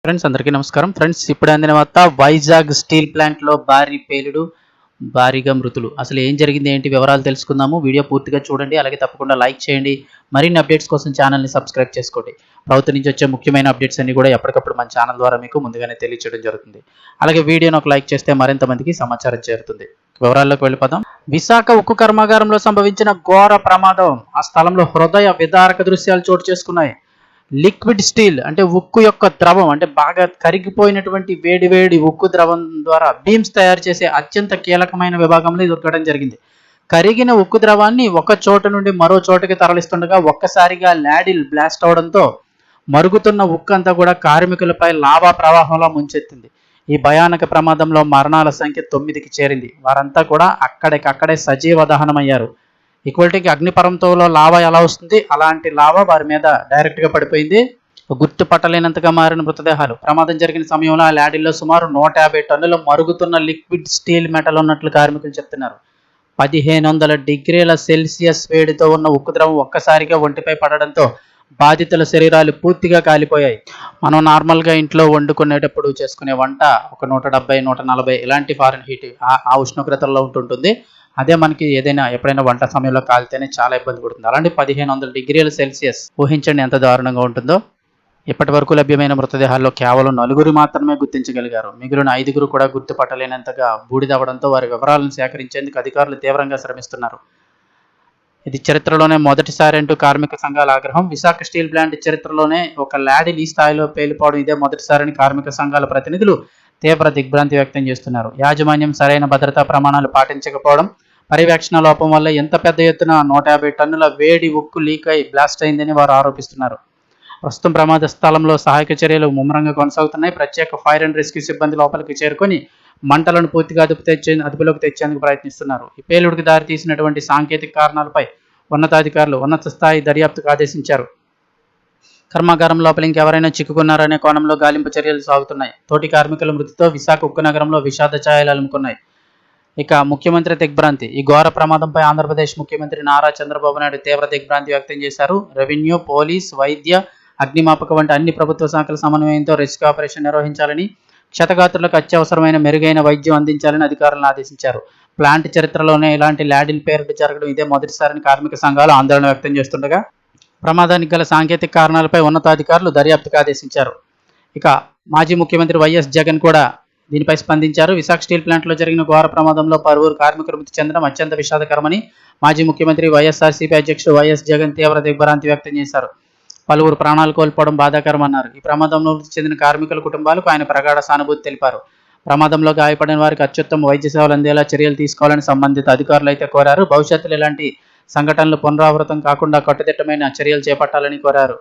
Friends అందరికీ నమస్కారం. Friends ఇప్పుడు అందిన వార్త వైజాగ్ స్టీల్ ప్లాంట్లో భారీ పేలుడు, భారీగా మృతులు. అసలు ఏం జరిగింది, ఏంటి వివరాలు తెలుసుకుందాము. వీడియో పూర్తిగా చూడండి, అలాగే తప్పకుండా లైక్ చేయండి. మరిన్ని అప్డేట్స్ కోసం ఛానల్ని సబ్స్క్రైబ్ చేసుకోండి. ప్రభుత్వం నుంచి వచ్చే ముఖ్యమైన అప్డేట్స్ అన్ని కూడా ఎప్పటికప్పుడు మన ఛానల్ ద్వారా మీకు ముందుగానే తెలియచేయడం జరుగుతుంది. అలాగే వీడియోని ఒక లైక్ చేస్తే మరింత మందికి సమాచారం చేరుతుంది. వివరాల్లోకి వెళ్ళిపోదాం. విశాఖ ఉక్కు కర్మాగారంలో సంభవించిన ఘోర ప్రమాదం. ఆ స్థలంలో హృదయ విదారక దృశ్యాలు చోటు చేసుకున్నాయి. లిక్విడ్ స్టీల్ అంటే ఉక్కు యొక్క ద్రవం, అంటే బాగా కరిగిపోయినటువంటి వేడి ఉక్కు ద్రవం ద్వారా బీమ్స్ తయారు చేసే అత్యంత కీలకమైన విభాగంలో ఇది దొరకడం జరిగింది. కరిగిన ఉక్కు ద్రవాన్ని ఒక చోట నుండి మరో చోటకి తరలిస్తుండగా ఒక్కసారిగా ల్యాడిల్ బ్లాస్ట్ అవడంతో మరుగుతున్న ఉక్కు అంతా కూడా కార్మికులపై లావా ప్రవాహంలో ముంచెత్తింది. ఈ భయానక ప్రమాదంలో మరణాల సంఖ్య 9కి చేరింది. వారంతా కూడా అక్కడికక్కడే సజీవ దహనమయ్యారు. ఈక్వాలిటీకి అగ్నిపర్వతంలో లావా ఎలా వస్తుంది, అలాంటి లావా వారి మీద డైరెక్ట్గా పడిపోయింది. గుర్తుపట్టలేనంతగా మారిన మృతదేహాలు. ప్రమాదం జరిగిన సమయంలో ఆ ల్యాడిల్లో సుమారు 150 టన్నుల మరుగుతున్న లిక్విడ్ స్టీల్ మెటల్ ఉన్నట్లు కార్మికులు చెప్తున్నారు. 1500 డిగ్రీల సెల్సియస్ వేడితో ఉన్న ఉక్కు ద్రవం ఒక్కసారిగా ఒంటిపై పడడంతో బాధితుల శరీరాలు పూర్తిగా కాలిపోయాయి. మనం నార్మల్గా ఇంట్లో వండుకునేటప్పుడు చేసుకునే వంట ఒక 170, 140 ఇలాంటి ఫారెన్ హీట్ ఆ ఉష్ణోగ్రతల్లో ఉంటుంటుంది. అదే మనకి ఏదైనా ఎప్పుడైనా వంట సమయంలో కాలితేనే చాలా ఇబ్బంది పడుతుంది. అలాంటి 1500 డిగ్రీల సెల్సియస్ ఊహించండి ఎంత దారుణంగా ఉంటుందో. ఇప్పటి వరకు లభ్యమైన మృతదేహాల్లో కేవలం 4 మాత్రమే గుర్తించగలిగారు. మిగిలిన 5 కూడా గుర్తుపట్టలేనంతగా బూడిదవ్వడంతో వారి వివరాలను సేకరించేందుకు అధికారులు తీవ్రంగా శ్రమిస్తున్నారు. ఇది చరిత్రలోనే మొదటిసారి అంటూ కార్మిక సంఘాల ఆగ్రహం. విశాఖ స్టీల్ ప్లాంట్ చరిత్రలోనే ఒక ల్యాడిల్ ఈ స్థాయిలో పేలిపోవడం ఇదే మొదటిసారని కార్మిక సంఘాల ప్రతినిధులు తీవ్ర దిగ్భ్రాంతి వ్యక్తం చేస్తున్నారు. యాజమాన్యం సరైన భద్రతా ప్రమాణాలు పాటించకపోవడం, పర్యవేక్షణ లోపం వల్ల ఎంత పెద్ద ఎత్తున 150 టన్నుల వేడి ఉక్కు లీక్ అయి బ్లాస్ట్ అయిందని వారు ఆరోపిస్తున్నారు. ప్రస్తుతం ప్రమాద స్థలంలో సహాయక చర్యలు ముమ్మరంగా కొనసాగుతున్నాయి. ప్రత్యేక ఫైర్ అండ్ రెస్క్యూ సిబ్బంది లోపలికి చేరుకొని మంటలను పూర్తిగా అదుపులోకి తెచ్చేందుకు ప్రయత్నిస్తున్నారు. ఈ పేలుడికి దారి తీసినటువంటి సాంకేతిక కారణాలపై ఉన్నతాధికారులు ఉన్నత స్థాయి దర్యాప్తుకు ఆదేశించారు. కర్మాగారం లోపల ఇంకెవరైనా చిక్కుకున్నారనే కోణంలో గాలింపు చర్యలు సాగుతున్నాయి. తోటి కార్మికుల మృతితో విశాఖ ఉక్కు నగరంలో విషాద ఛాయలు అలుముకున్నాయి. ఇక ముఖ్యమంత్రి దిగ్భ్రాంతి. ఈ ఘోర ప్రమాదంపై ఆంధ్రప్రదేశ్ ముఖ్యమంత్రి నారా చంద్రబాబు నాయుడు తీవ్ర దిగ్భ్రాంతి వ్యక్తం చేశారు. రెవెన్యూ, పోలీస్, వైద్య, అగ్నిమాపక వంటి అన్ని ప్రభుత్వ శాఖల సమన్వయంతో రెస్క్యూ ఆపరేషన్ నిర్వహించాలని, క్షతగాత్రులకు అత్యవసరమైన మెరుగైన వైద్యం అందించాలని అధికారులను ఆదేశించారు. ప్లాంట్ చరిత్రలోనే ఇలాంటి ల్యాడిల్ పేలుడు జరగడం ఇదే మొదటిసారిని కార్మిక సంఘాలు ఆందోళన వ్యక్తం చేస్తుండగా ప్రమాదానికి గల సాంకేతిక కారణాలపై ఉన్నతాధికారులు దర్యాప్తుకు ఆదేశించారు. ఇక మాజీ ముఖ్యమంత్రి వైఎస్ జగన్ కూడా దీనిపై స్పందించారు. విశాఖ స్టీల్ ప్లాంట్లో జరిగిన ఘోర ప్రమాదంలో పలువురు కార్మికులు మృతి చెందడం అత్యంత విషాదకరమని మాజీ ముఖ్యమంత్రి వైఎస్ఆర్సీపీ అధ్యక్షుడు వైఎస్ జగన్ తీవ్ర దిగ్భ్రాంతి వ్యక్తం చేశారు. పలువురు ప్రాణాలు కోల్పోవడం బాధాకరమన్నారు. ఈ ప్రమాదంలో మృతి చెందిన కార్మికుల కుటుంబాలకు ఆయన ప్రగాఢ సానుభూతి తెలిపారు. ప్రమాదంలో గాయపడిన వారికి అత్యుత్తమ వైద్య సేవలు అందేలా చర్యలు తీసుకోవాలని సంబంధిత అధికారులు అయితే కోరారు. భవిష్యత్తులో ఇలాంటి సంఘటనలు పునరావృతం కాకుండా కట్టుదిట్టమైన చర్యలు చేపట్టాలని కోరారు.